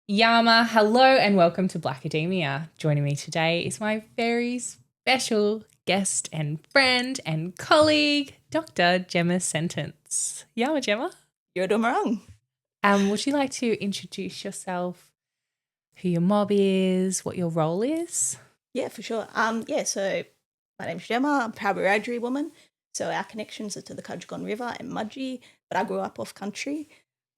Yama, hello and welcome to Blacademia. Joining me today is my very special guest and friend and colleague, Dr. Gemma Sentance. Yama, Gemma. You're doing wrong. Would you like to introduce yourself, who your mob is, what your role is? Yeah, for sure. So my name's Gemma. I'm a proud Wiradjuri woman. So our connections are to the Cudgegong River and Mudgee, but I grew up off country.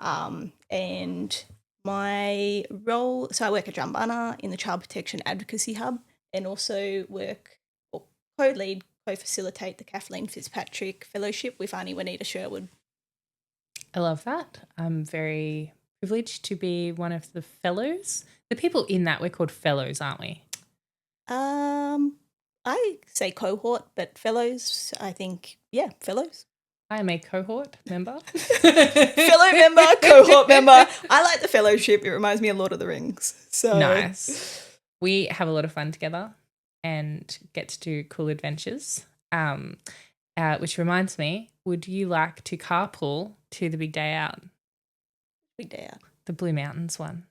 And my role, so I work at Jumbunna in the Child Protection Advocacy Hub and also work or co-lead, co-facilitate the Kathleen Fitzpatrick Fellowship with Auntie Juanita Sherwood. I love that. I'm very privileged to be one of the fellows. The people in that, we're called fellows, aren't we? I say cohort, but fellows, I think, yeah, fellows. I am a cohort member. Fellow member, cohort member. I like the fellowship. It reminds me of Lord of the Rings. So Nice. We have a lot of fun together and get to do cool adventures. Which reminds me, would you like to carpool to the big day out? Big day out. The Blue Mountains one.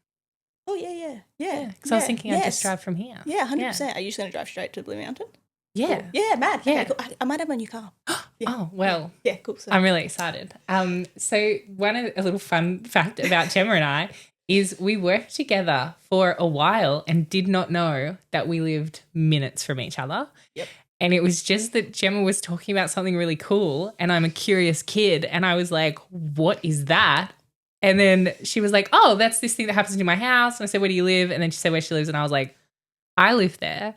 Oh, yeah. Because I was thinking I'd just drive from here. Yeah, 100%. Are you just going to drive straight to the Blue Mountain? Yeah. Cool. Yeah, mad. Yeah. Okay, cool. I might have my new car. Yeah. Oh, well. Yeah, cool. So. I'm really excited. So a little fun fact about Gemma and I is we worked together for a while and did not know that we lived minutes from each other. Yep. And it was just that Gemma was talking about something really cool and I'm a curious kid and I was like, what is that? And then she was like, oh, that's this thing that happens in my house. And I said, where do you live? And then she said where she lives and I was like, I live there.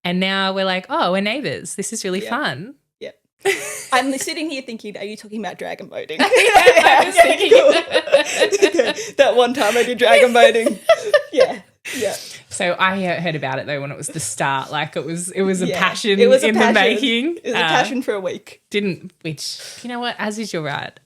And now we're like, oh, we're neighbours. This is really fun. Yep. I'm sitting here thinking, are you talking about dragon boating? I was thinking. Cool. That one time I did dragon boating. Yeah. So I heard about it though when it was the start. Like it was a passion it was in passion. the making. It was a passion for a week. Which, you know what, as is your right.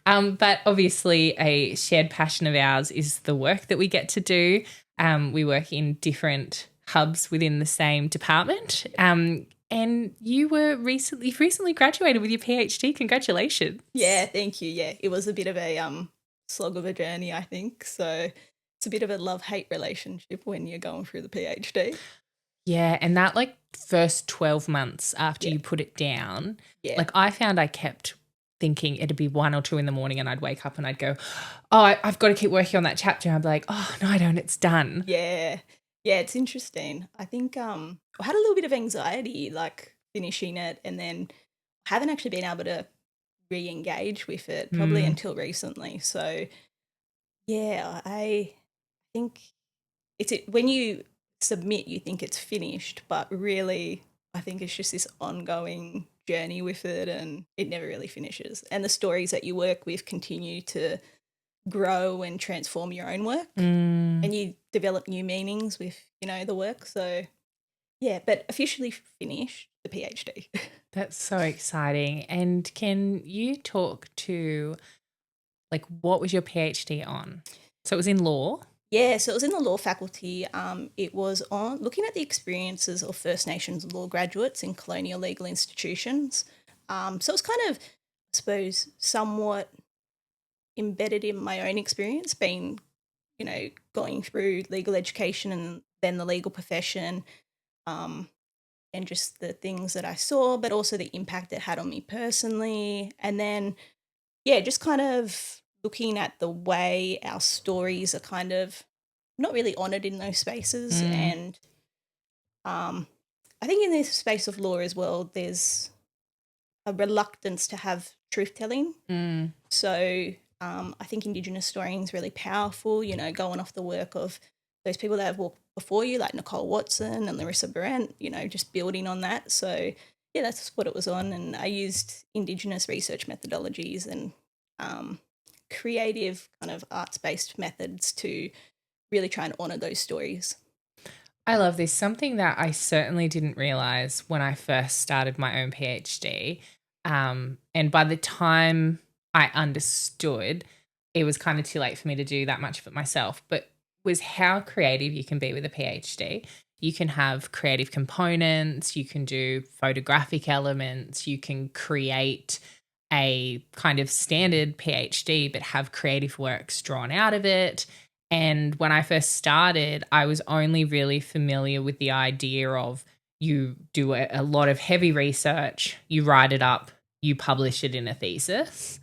But obviously a shared passion of ours is the work that we get to do. We work in different hubs within the same department. And you've recently graduated with your PhD. Congratulations. Yeah, thank you. Yeah, it was a bit of a slog of a journey, I think. So it's a bit of a love-hate relationship when you're going through the PhD. Yeah, and that like first 12 months after you put it down, like I found I kept thinking it'd be 1 or 2 in the morning and I'd wake up and I'd go, oh, I've got to keep working on that chapter. And I'd be like, oh, no, I don't. It's done. Yeah, it's interesting. I think I had a little bit of anxiety like finishing it and then haven't actually been able to re-engage with it probably until recently. So, yeah, I think when you submit, you think it's finished, but really I think it's just this ongoing journey with it and it never really finishes. And the stories that you work with continue to grow and transform your own work and you develop new meanings with, the work. So, yeah, but officially finished the PhD. That's so exciting. And can you talk to, like, what was your PhD on? So it was in law? Yeah, so it was in the law faculty. It was on looking at the experiences of First Nations law graduates in colonial legal institutions. So it was kind of, I suppose, somewhat embedded in my own experience, being, going through legal education and then the legal profession, and just the things that I saw, but also the impact it had on me personally. And then, just kind of looking at the way our stories are kind of not really honoured in those spaces. And I think in this space of law as well, there's a reluctance to have truth-telling. So I think Indigenous storying is really powerful, going off the work of those people that have walked before you, like Nicole Watson and Larissa Behrendt, just building on that. So, yeah, that's what it was on. And I used Indigenous research methodologies and creative kind of arts-based methods to really try and honour those stories. I love this. Something that I certainly didn't realise when I first started my own PhD, and by the time I understood, it was kind of too late for me to do that much of it myself, but was how creative you can be with a PhD. You can have creative components, you can do photographic elements, you can create a kind of standard PhD but have creative works drawn out of it. And when I first started, I was only really familiar with the idea of you do a lot of heavy research, you write it up, you publish it in a thesis.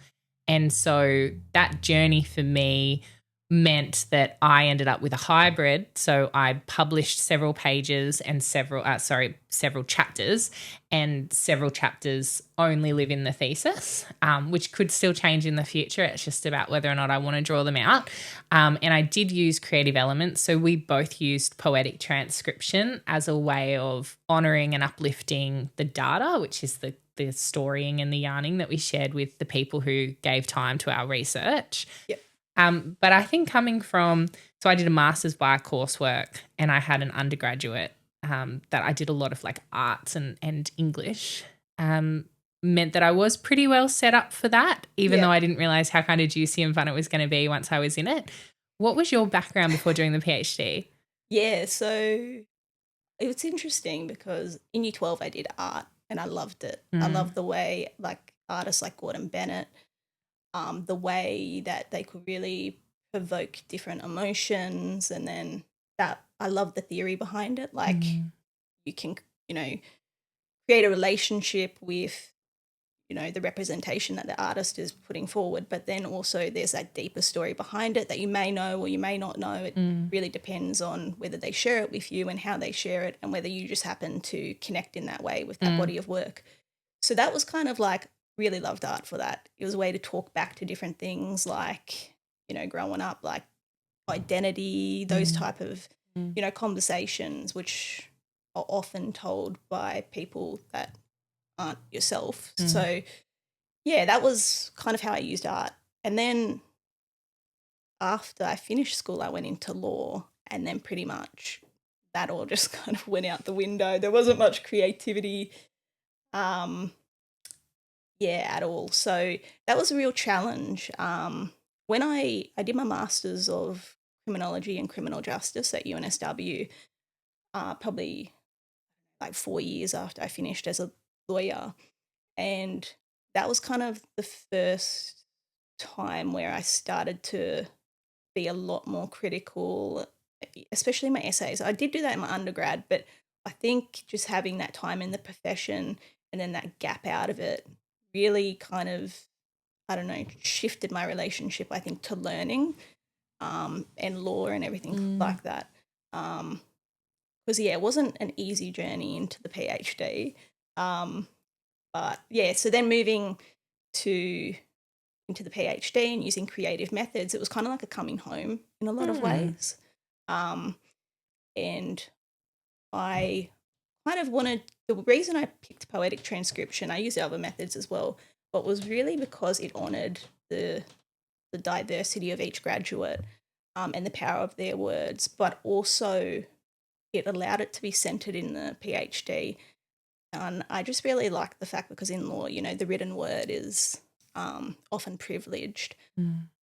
And so that journey for me meant that I ended up with a hybrid. So I published several pages and several chapters, and several chapters only live in the thesis, which could still change in the future. It's just about whether or not I want to draw them out. And I did use creative elements. So we both used poetic transcription as a way of honouring and uplifting the data, which is the storying and the yarning that we shared with the people who gave time to our research. Yep. But I think so I did a master's via coursework, and I had an undergraduate that I did a lot of like arts and English, meant that I was pretty well set up for that, even though I didn't realise how kind of juicy and fun it was going to be once I was in it. What was your background before doing the PhD? Yeah, so it's interesting because in Year 12 I did art and I loved it. I loved the way like artists like Gordon Bennett, the way that they could really provoke different emotions, and then that I love the theory behind it. Like you can, create a relationship with, the representation that the artist is putting forward, but then also there's that deeper story behind it that you may know or you may not know. It really depends on whether they share it with you and how they share it, and whether you just happen to connect in that way with that body of work. So that was kind of like, really loved art for that. It was a way to talk back to different things like, growing up, like identity, those type of, conversations, which are often told by people that aren't yourself. So yeah, that was kind of how I used art. And then after I finished school, I went into law, and then pretty much that all just kind of went out the window. There wasn't much creativity at all. So that was a real challenge. When I did my Masters of Criminology and Criminal Justice at UNSW, probably like 4 years after I finished as a lawyer, and that was kind of the first time where I started to be a lot more critical, especially my essays. I did do that in my undergrad, but I think just having that time in the profession and then that gap out of it really kind of, I don't know, shifted my relationship, I think, to learning and law and everything like that. Because, it wasn't an easy journey into the PhD. But, so then moving into the PhD and using creative methods, it was kind of like a coming home in a lot of ways. And I kind of wanted, the reason I picked poetic transcription, I used other methods as well, but was really because it honoured the diversity of each graduate and the power of their words, but also it allowed it to be centred in the PhD. And I just really like the fact, because in law, the written word is often privileged.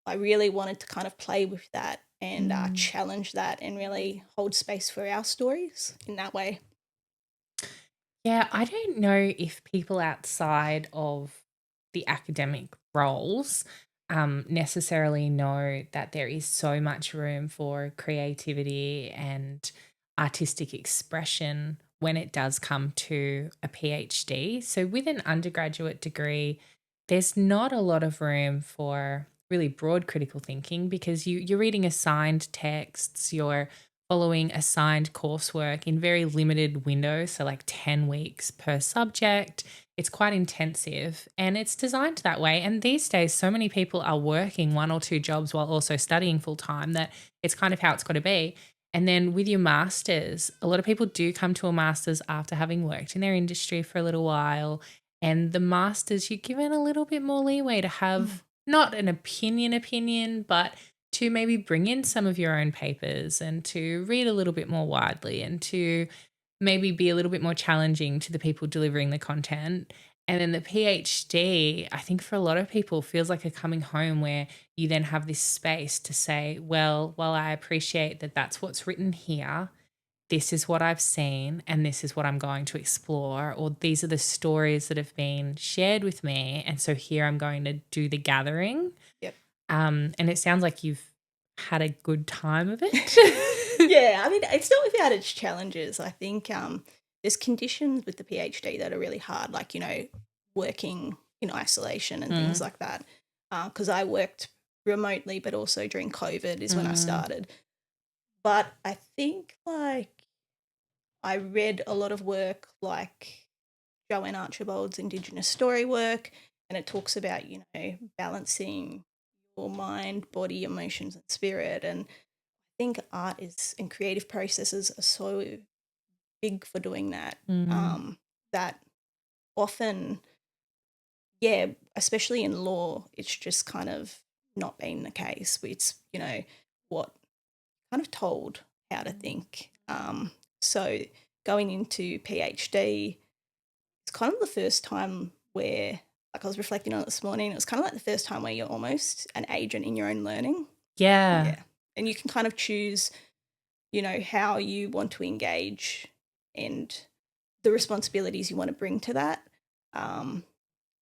I really wanted to kind of play with that and challenge that and really hold space for our stories in that way. Yeah, I don't know if people outside of the academic roles necessarily know that there is so much room for creativity and artistic expression when it does come to a PhD. So with an undergraduate degree, there's not a lot of room for really broad critical thinking, because you're reading assigned texts, you're following assigned coursework in very limited windows, so like 10 weeks per subject. It's quite intensive, and it's designed that way. And these days, so many people are working 1 or 2 jobs while also studying full time that it's kind of how it's got to be. And then with your masters, a lot of people do come to a masters after having worked in their industry for a little while. And the masters, you're given a little bit more leeway to have not an opinion, but to maybe bring in some of your own papers and to read a little bit more widely and to maybe be a little bit more challenging to the people delivering the content. And then the PhD, I think for a lot of people, feels like a coming home where you then have this space to say, well, while I appreciate that that's what's written here, this is what I've seen and this is what I'm going to explore, or these are the stories that have been shared with me. And so here I'm going to do the gathering. Yep. And it sounds like you've had a good time of it. Yeah, I mean, it's not without its challenges. I think there's conditions with the PhD that are really hard, like, working in isolation and things like that. Because I worked remotely, but also during COVID is when I started. But I think, like, I read a lot of work like Joanne Archibald's Indigenous story work, and it talks about, balancing your mind, body, emotions, and spirit. And I think art is and creative processes are so big for doing that. That often, yeah, especially in law, it's just kind of not been the case. It's, what kind of told how to think. So going into PhD, it's kind of the first time where, like I was reflecting on it this morning, it was kind of like the first time where you're almost an agent in your own learning. Yeah. Yeah. And you can kind of choose, how you want to engage and the responsibilities you want to bring to that.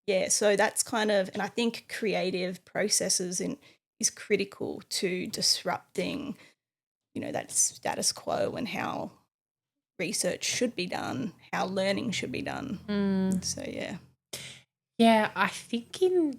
Yeah, so that's kind of, and I think creative processes is critical to disrupting, that status quo and how research should be done, how learning should be done. So yeah. Yeah, I think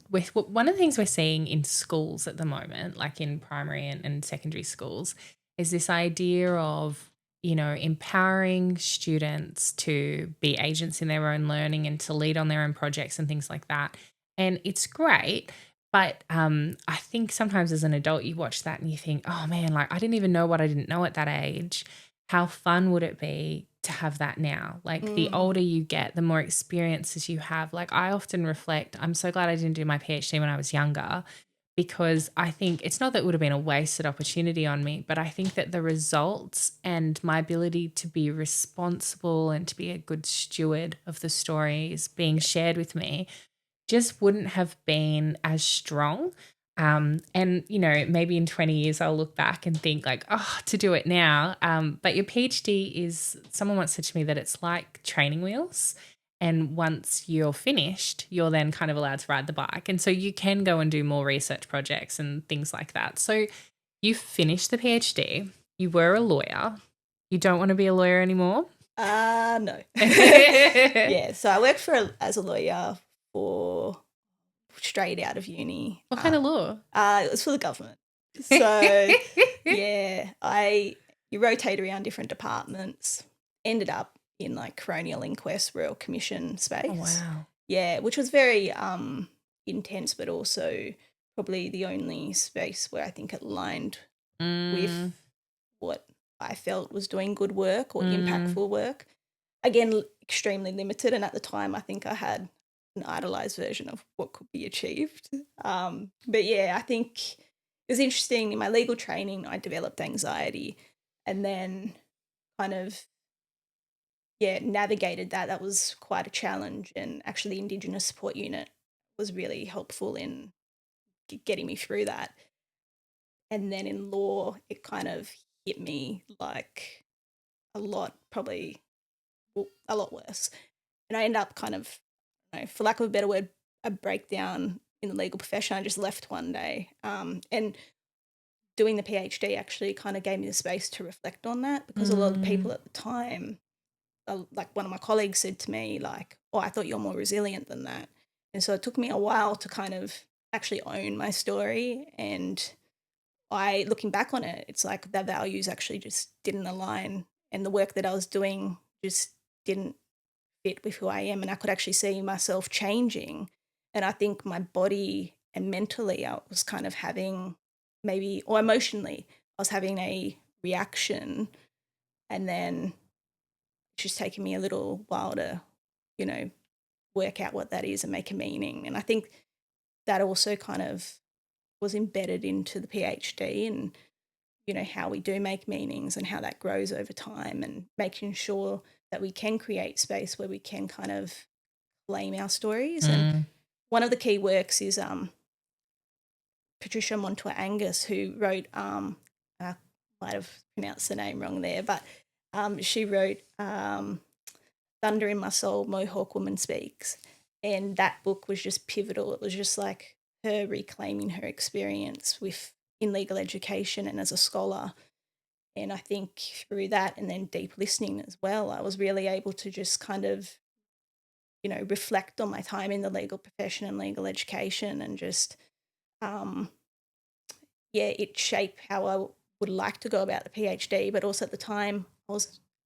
one of the things we're seeing in schools at the moment, like in primary and secondary schools, is this idea of, empowering students to be agents in their own learning and to lead on their own projects and things like that. And it's great. But I think sometimes as an adult, you watch that and you think, oh man, like I didn't even know what I didn't know at that age. How fun would it be to have that now? Like the older you get, the more experiences you have. Like I often reflect, I'm so glad I didn't do my PhD when I was younger, because I think it's not that it would have been a wasted opportunity on me, but I think that the results and my ability to be responsible and to be a good steward of the stories being shared with me just wouldn't have been as strong. And, maybe in 20 years, I'll look back and think like, oh, to do it now. But your PhD someone once said to me that it's like training wheels. And once you're finished, you're then kind of allowed to ride the bike. And so you can go and do more research projects and things like that. So you finished the PhD, you were a lawyer, you don't want to be a lawyer anymore? No. Yeah, so I worked as a lawyer for straight out of uni. What kind of law? It was for the government. So yeah, you rotate around different departments. Ended up in like coronial inquest, royal commission space. Oh, wow. Yeah, which was very intense, but also probably the only space where I think it aligned with what I felt was doing good work or impactful work. Again, extremely limited, and at the time I think I had an idolized version of what could be achieved. But yeah, I think it was interesting. In my legal training, I developed anxiety and then kind of, navigated that. That was quite a challenge, and actually the Indigenous support unit was really helpful in getting me through that. And then in law, it kind of hit me like a lot, probably a lot worse. And I ended up kind of, for lack of a better word, a breakdown in the legal profession. I just left one day. And doing the PhD actually kind of gave me the space to reflect on that, because a lot of people at the time, like one of my colleagues said to me, like, oh, I thought you're more resilient than that. And so it took me a while to kind of actually own my story. And looking back on it, it's like the values actually just didn't align, and the work that I was doing just didn't fit with who I am, and I could actually see myself changing. And I think my body and mentally, I was kind of having or emotionally, I was having a reaction, and then it's just taken me a little while to, work out what that is and make a meaning. And I think that also kind of was embedded into the PhD, and how we do make meanings and how that grows over time, and making sure that we can create space where we can kind of claim our stories. And one of the key works is Patricia Montour Angus, who wrote, I might have pronounced the name wrong there, but she wrote Thunder in My Soul, Mohawk Woman Speaks. And that book was just pivotal. It was just like her reclaiming her experience with in legal education and as a scholar. And I think through that and then deep listening as well, I was really able to just kind of, reflect on my time in the legal profession and legal education and just, um, yeah, it shaped how I would like to go about the PhD. But also at the time,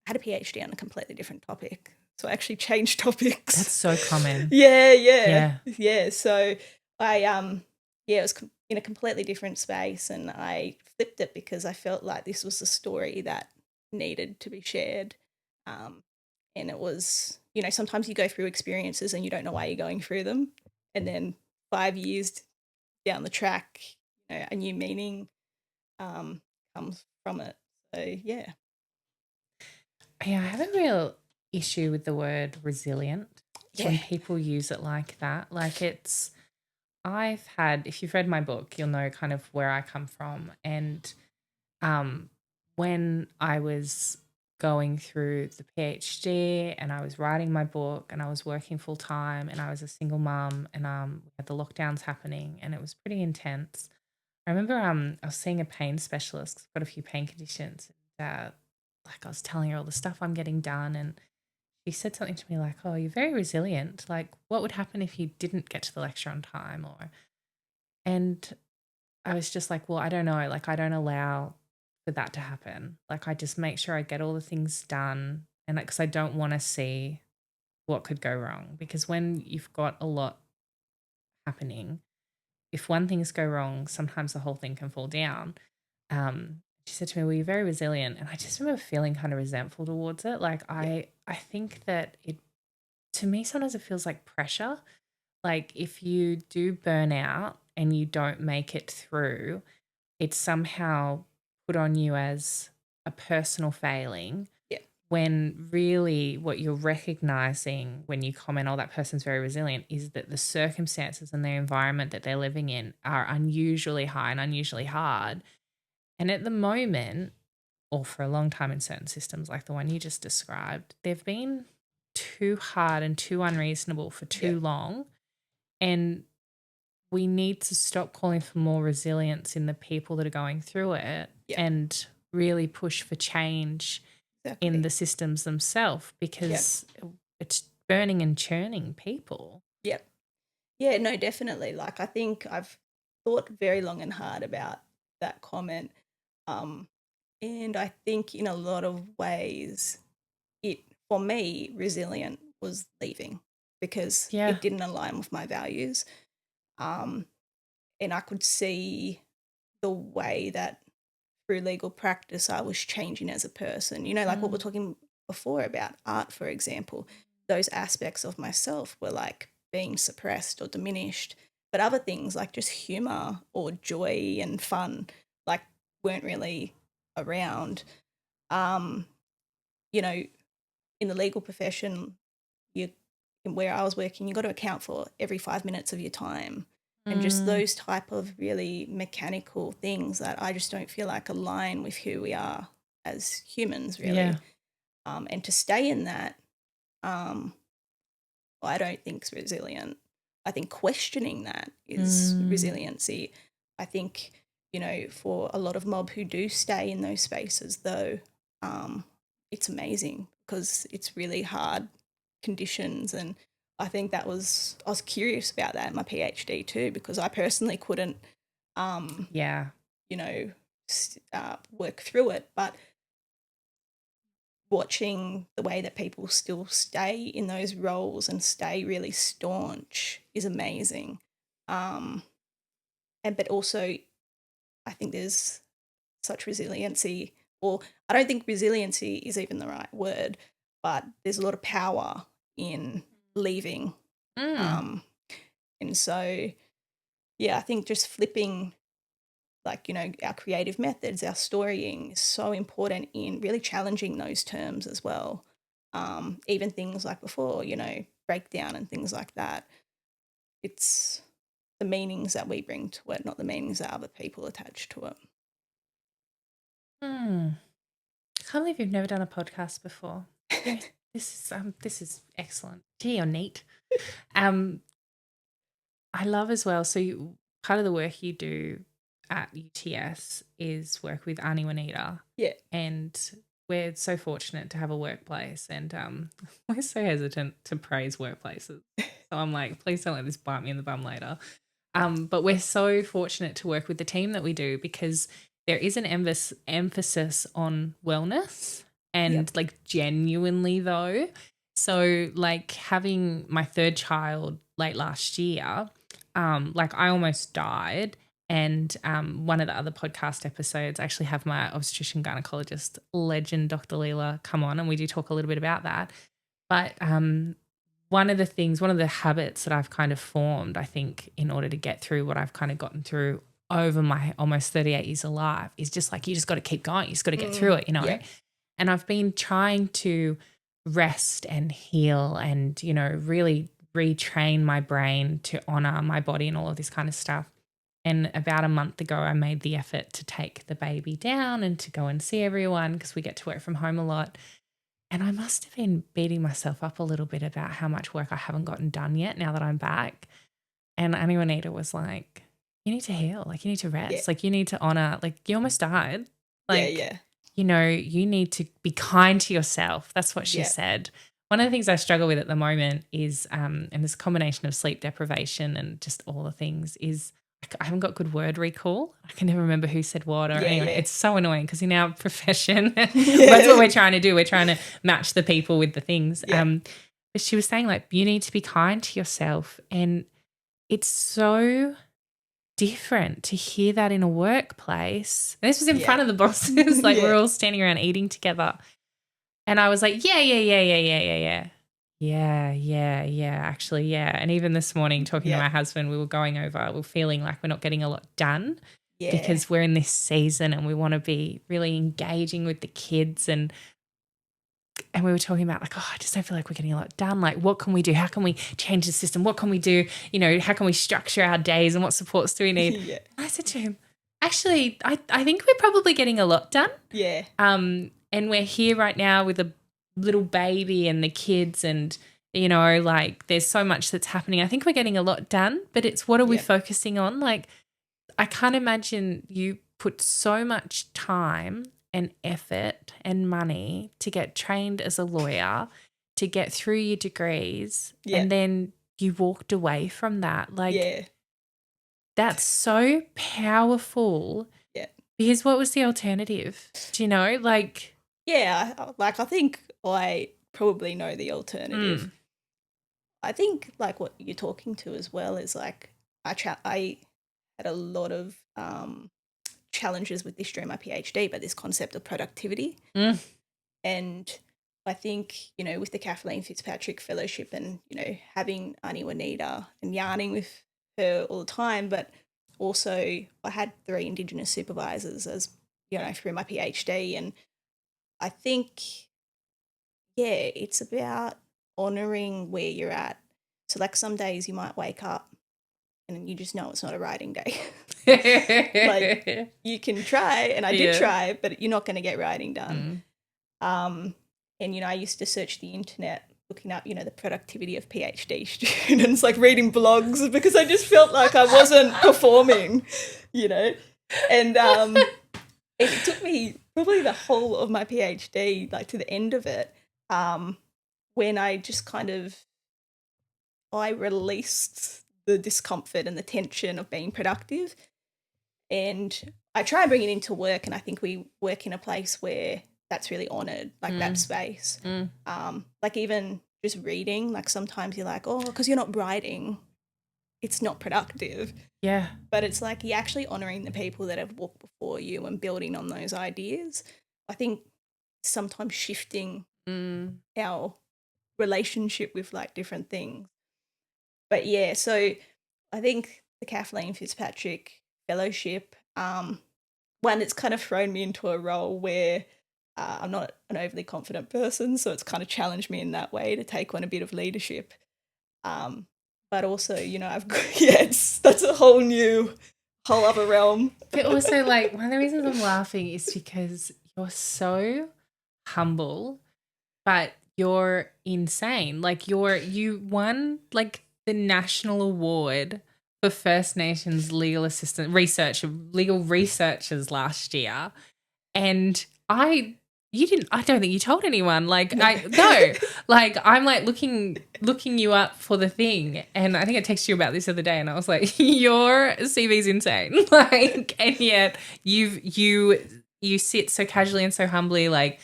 had a PhD on a completely different topic. So I actually changed topics. That's so common. Yeah, yeah, Yeah. yeah. So I, yeah, it was in a completely different space, and I flipped it because I felt like this was a story that needed to be shared. And it was, sometimes you go through experiences and you don't know why you're going through them, and then 5 years down the track, a new meaning comes from it. So yeah, Yeah, I have a real issue with the word resilient when yeah, people use it like that. Like if you've read my book, you'll know kind of where I come from. And when I was going through the PhD and I was writing my book and I was working full time and I was a single mum and we had the lockdowns happening and it was pretty intense. I remember I was seeing a pain specialist 'cause I've got a few pain conditions. And, like I was telling her all the stuff I'm getting done, and she said something to me like, "Oh, you're very resilient. Like, what would happen if you didn't get to the lecture on time?" And I was just like, "Well, I don't know. Like, I don't allow for that to happen. Like, I just make sure I get all the things done, and because I don't want to see what could go wrong. Because when you've got a lot happening, if one things go wrong, sometimes the whole thing can fall down." She said to me, "Well, you're very resilient," and I just remember feeling kind of resentful towards it. Like yeah, I think that to me sometimes it feels like pressure. Like if you do burn out and you don't make it through, it's somehow put on you as a personal failing, yeah, when really what you're recognizing when you comment, "Oh, that person's very resilient," is that the circumstances and the environment that they're living in are unusually high and unusually hard. And at the moment, or for a long time in certain systems like the one you just described, they've been too hard and too unreasonable for yeah, too long. And we need to stop calling for more resilience in the people that are going through it yeah, and really push for change in exactly. the systems themselves, Yeah, because it's burning and churning people. yeah, yeah. No, definitely. Like I think I've thought very long and hard about that comment, um, and I think in a lot of ways, it for me resilient was leaving because Yeah. it didn't align with my values, um, and I could see the way that through legal practice I was changing as a person. Like what we're Mm. talking before about art, for example, those aspects of myself were like being suppressed or diminished. But other things like just humor or joy and fun, like weren't really around. Um, you know, in the legal profession, you where I was working, you got to account for every 5 minutes of your time. And just Mm. those type of really mechanical things that I just don't feel like align with who we are as humans, Yeah. really. And to stay in that, um, I don't think is resilient. I think questioning that is Mm. resiliency. I think, for a lot of mob who do stay in those spaces, though, um, it's amazing because it's really hard conditions. And I think I was curious about that in my PhD too, because I personally couldn't, um, Yeah. you know, work through it. But watching the way that people still stay in those roles and stay really staunch is amazing. Um, and but also, I think there's such resiliency, or I don't think resiliency is even the right word, but there's a lot of power in leaving. Mm. Um, and so, yeah, I think just flipping, like, our creative methods, our storying is so important in really challenging those terms as well. Even things like before, breakdown and things like that. It's the meanings that we bring to it, not the meanings that other people attach to it. Mm. I can't believe you've never done a podcast before. Yeah, this is excellent. Gee, you're neat. Um, I love as well. So part of the work you do, at UTS is work with Auntie Juanita. Yeah. And we're so fortunate to have a workplace, and we're so hesitant to praise workplaces. So I'm like, please don't let this bite me in the bum later. But we're so fortunate to work with the team that we do, because there is an emphasis on wellness and like genuinely though. So like having my third child late last year, like I almost died. And one of the other podcast episodes, I actually have my obstetrician gynecologist legend, Dr. Leela, come on, and we do talk a little bit about that. But one of the habits that I've kind of formed, I think, in order to get through what I've kind of gotten through over my almost 38 years of life is just like, you just got to keep going. You just got to get through it, you know. Yeah. And I've been trying to rest and heal and, you know, really retrain my brain to honor my body and all of this kind of stuff. And about a month ago, I made the effort to take the baby down and to go and see everyone, because we get to work from home a lot. And I must have been beating myself up a little bit about how much work I haven't gotten done yet now that I'm back. And Auntie Juanita was like, you need to heal. Like, you need to rest. Yeah. Like, you need to honor. Like, you almost died. Like, you know, you need to be kind to yourself. That's what she said. One of the things I struggle with at the moment is, and this combination of sleep deprivation and just all the things, is I haven't got good word recall. I can never remember who said what. Or anyway, it's so annoying because in our profession, that's what we're trying to do. We're trying to match the people with the things. Yeah. But she was saying, like, you need to be kind to yourself. And it's so different to hear that in a workplace. And this was in front of the bosses. Like, we're all standing around eating together. And I was like, yeah. Actually, yeah. And even this morning, talking to my husband, we were feeling like we're not getting a lot done because we're in this season and we want to be really engaging with the kids. And we were talking about like, I just don't feel like we're getting a lot done. Like, what can we do? How can we change the system? What can we do? You know, how can we structure our days and what supports do we need? And I said to him, actually, I think we're probably getting a lot done. Yeah. And we're here right now with a little baby and the kids, and, you know, like, there's so much that's happening. I think we're getting a lot done, but it's what are we focusing on? Like, I can't imagine you put so much time and effort and money to get trained as a lawyer, to get through your degrees, and then you walked away from that. Like, that's so powerful. Yeah. Because what was the alternative? Do you know? Like, I think I probably know the alternative. I think, like, what you're talking to as well is, like, I had a lot of challenges with this during my PhD, but this concept of productivity. And I think, you know, with the Kathleen Fitzpatrick Fellowship and, you know, having Auntie Juanita and yarning with her all the time, but also I had 3 Indigenous supervisors as, you know, through my PhD. And I think, it's about honouring where you're at. So, like, some days you might wake up and you just know it's not a writing day. Like, you can try, and I did try, but you're not going to get writing done. And, you know, I used to search the internet looking up, you know, the productivity of PhD students, like reading blogs, because I just felt like I wasn't performing, you know. And it took me probably the whole of my PhD, like to the end of it, when I just kind of, I released the discomfort and the tension of being productive. And I try and bring it into work, and I think we work in a place where that's really honoured, like that space. Like, even just reading, like, sometimes you're like, because you're not writing, it's not productive. Yeah. But it's like you're actually honouring the people that have walked before you and building on those ideas. I think sometimes shifting our relationship with, like, different things. But so I think the Kathleen Fitzpatrick Fellowship, one, it's kind of thrown me into a role where I'm not an overly confident person, so it's kind of challenged me in that way to take on a bit of leadership. But also, you know, I've got, that's a whole other realm. But also, like, one of the reasons I'm laughing is because you're so humble, but you're insane. Like, you won, like, the national award for First Nations legal researchers last year, and I don't think you told anyone. Like, No. like I'm like looking you up for the thing, and I think I texted you about this the other day, and I was like, your CV's insane. Like, and yet you sit so casually and so humbly, like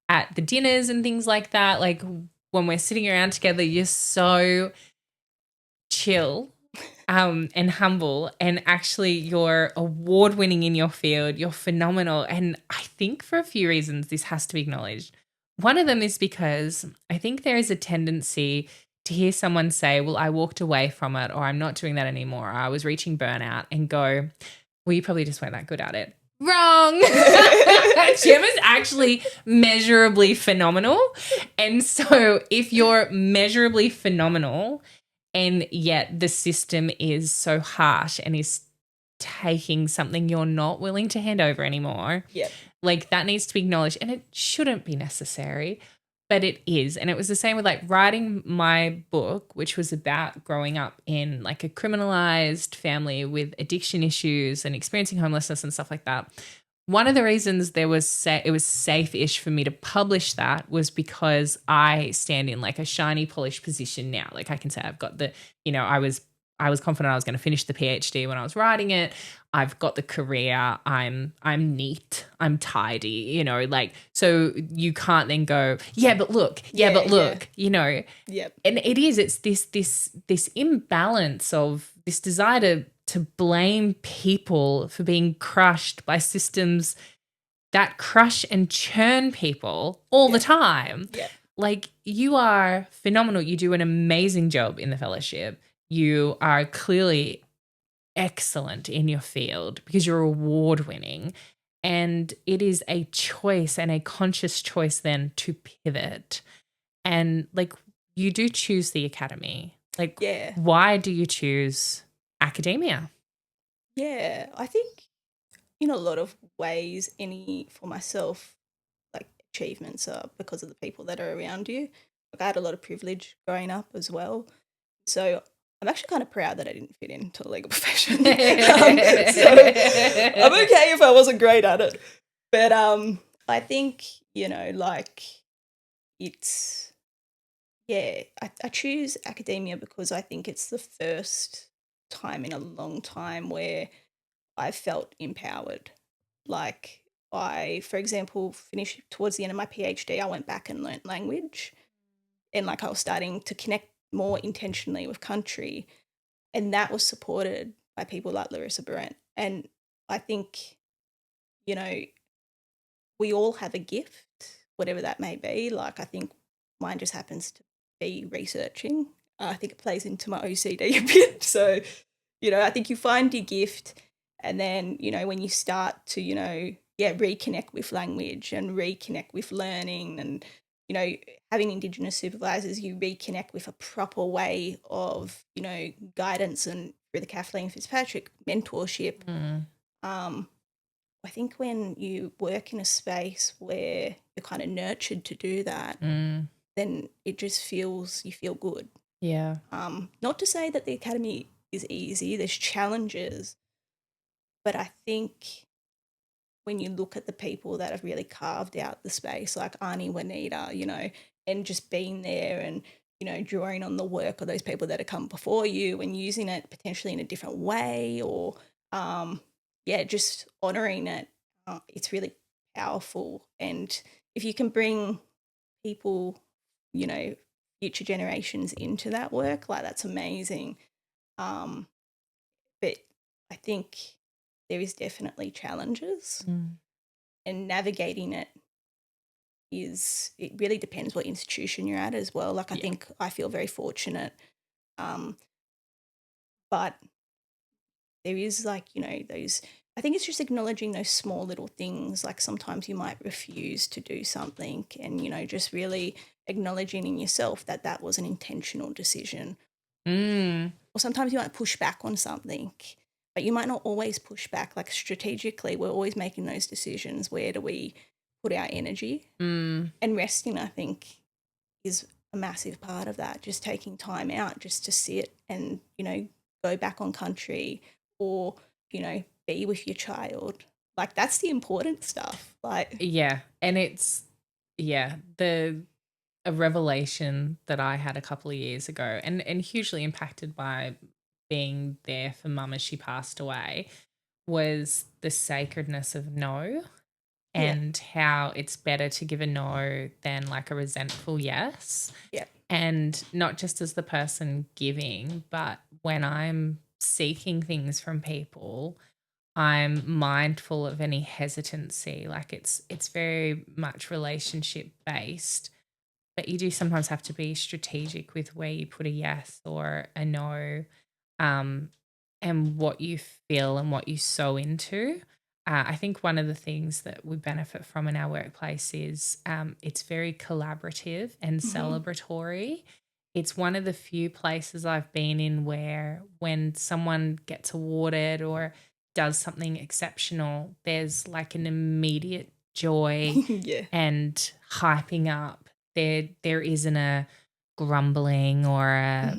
at the dinners and things like that. Like when we're sitting around together, you're so chill and humble, and actually you're award-winning in your field. You're phenomenal. And I think for a few reasons this has to be acknowledged. One of them is because I think there is a tendency to hear someone say, well, I walked away from it, or I'm not doing that anymore, or I was reaching burnout, and go, well, you probably just weren't that good at it. Wrong. Gemma's actually measurably phenomenal. And so if you're measurably phenomenal and yet the system is so harsh and is taking something you're not willing to hand over anymore, like that needs to be acknowledged. And it shouldn't be necessary, but it is. And it was the same with like writing my book, which was about growing up in like a criminalised family with addiction issues and experiencing homelessness and stuff like that. One of the reasons it was safe-ish for me to publish that was because I stand in like a shiny, polished position now. Like I can say I've got the, I was confident I was going to finish the PhD when I was writing it. I've got the career. I'm neat. I'm tidy. Like, so you can't then go, but look, And it is. It's this imbalance of this desire to blame people for being crushed by systems that crush and churn people all the time. Like, you are phenomenal. You do an amazing job in the fellowship. You are clearly excellent in your field because you're award-winning. And it is a choice, and a conscious choice then, to pivot. And like, you do choose the academy. Like, why do you choose academia? Yeah, I think in a lot of ways, for myself, like achievements are because of the people that are around you. Like I had a lot of privilege growing up as well. So I'm actually kind of proud that I didn't fit into the legal profession. So I'm okay if I wasn't great at it. But I think, like it's, I choose academia because I think it's the first time in a long time where I felt empowered. Like for example, finished towards the end of my PhD, I went back and learnt language, and like I was starting to connect more intentionally with country, and that was supported by people like Larissa Behrendt. And I think, we all have a gift, whatever that may be. Like I think mine just happens to be researching. I think it plays into my OCD a bit. So, I think you find your gift, and then, when you start to, reconnect with language and reconnect with learning, and, having Indigenous supervisors, you reconnect with a proper way of, guidance, and through the Kathleen Fitzpatrick mentorship. I think when you work in a space where you're kind of nurtured to do that, then it just you feel good. Yeah. Not to say that the academy is easy, there's challenges, but I think when you look at the people that have really carved out the space, like Arnie, Juanita, and just being there and, drawing on the work of those people that have come before you and using it potentially in a different way, or, just honouring it, it's really powerful. And if you can bring people, future generations into that work, like that's amazing. But I think there is definitely challenges, and navigating it really depends what institution you're at as well. Like I think I feel very fortunate, but there is like, those, I think it's just acknowledging those small little things. Like sometimes you might refuse to do something, and, just really acknowledging in yourself that that was an intentional decision. Or sometimes you might push back on something, but you might not always push back. Like strategically, we're always making those decisions. Where do we put our energy? And resting, I think, is a massive part of that. Just taking time out just to sit and, go back on country or, be with your child. Like, that's the important stuff. Like, Yeah. And it's, a revelation that I had a couple of years ago and hugely impacted by being there for mum as she passed away was the sacredness of no and how it's better to give a no than like a resentful yes. Yeah. And not just as the person giving, but when I'm seeking things from people, I'm mindful of any hesitancy. Like it's very much relationship based, but you do sometimes have to be strategic with where you put a yes or a no, and what you feel and what you sow into. I think one of the things that we benefit from in our workplace is it's very collaborative and celebratory. It's one of the few places I've been in where when someone gets awarded or does something exceptional, there's like an immediate joy and hyping up. There isn't a grumbling or a,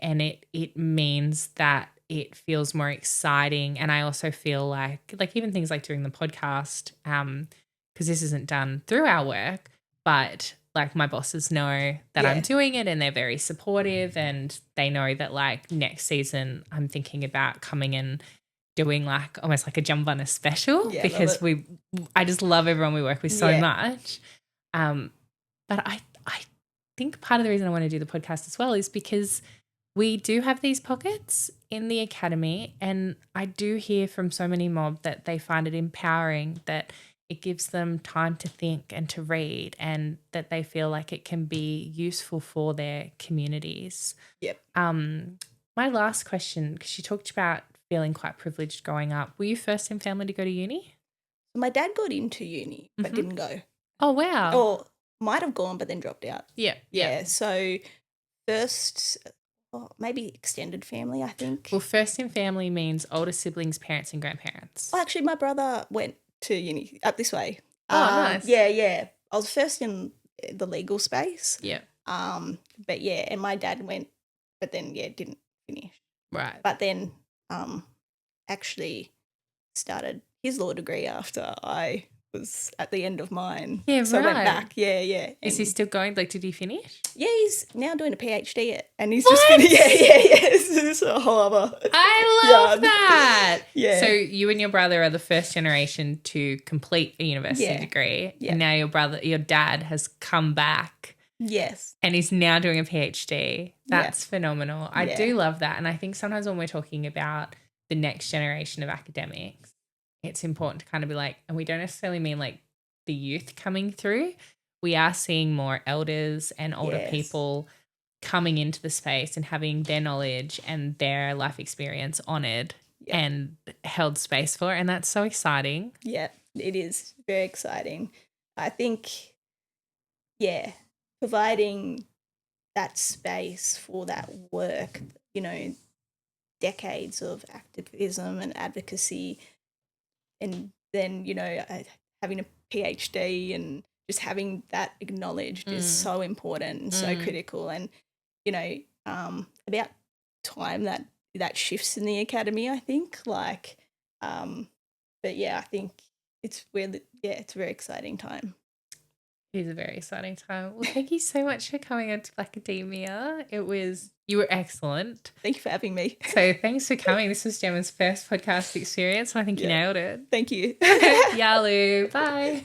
and it means that it feels more exciting. And I also feel like even things like doing the podcast, because this isn't done through our work, but like my bosses know that I'm doing it and they're very supportive and they know that like next season I'm thinking about coming and doing like almost like a Jumbunna special because I just love everyone we work with so much. But I think part of the reason I want to do the podcast as well is because we do have these pockets in the academy, and I do hear from so many mob that they find it empowering, that it gives them time to think and to read, and that they feel like it can be useful for their communities. Yep. My last question, because you talked about feeling quite privileged growing up. Were you first in family to go to uni? My dad got into uni but didn't go. Oh, wow. Or might have gone but then dropped out. Yeah. So first, maybe extended family, I think. Well, first in family means older siblings, parents and grandparents. Oh, actually, my brother went to uni up this way. Oh, nice. Yeah. I was first in the legal space. Yeah. But yeah, and my dad went, but then didn't finish. Right. But then actually started his law degree after I was at the end of mine. Yeah, so right. I went back. Yeah. Is he still going? Like, did he finish? Yeah, he's now doing a PhD and he's just finished. Yeah. This is a whole other. I love that. Yeah. So you and your brother are the first generation to complete a university degree, and now your dad has come back. Yes. And he's now doing a PhD. That's phenomenal. I do love that. And I think sometimes when we're talking about the next generation of academics, it's important to kind of be like, and we don't necessarily mean like the youth coming through. We are seeing more elders and older people coming into the space and having their knowledge and their life experience honoured and held space for. And that's so exciting. Yeah, it is very exciting. I think, providing that space for that work, decades of activism and advocacy, and then, having a PhD and just having that acknowledged is so important and so critical. And, about time that shifts in the academy, I think. But I think it's really, it's a very exciting time. It is a very exciting time. Well, thank you so much for coming on to Blacademia. You were excellent. Thank you for having me. So thanks for coming. This was Gemma's first podcast experience, and I think you nailed it. Thank you. Yalu. Bye.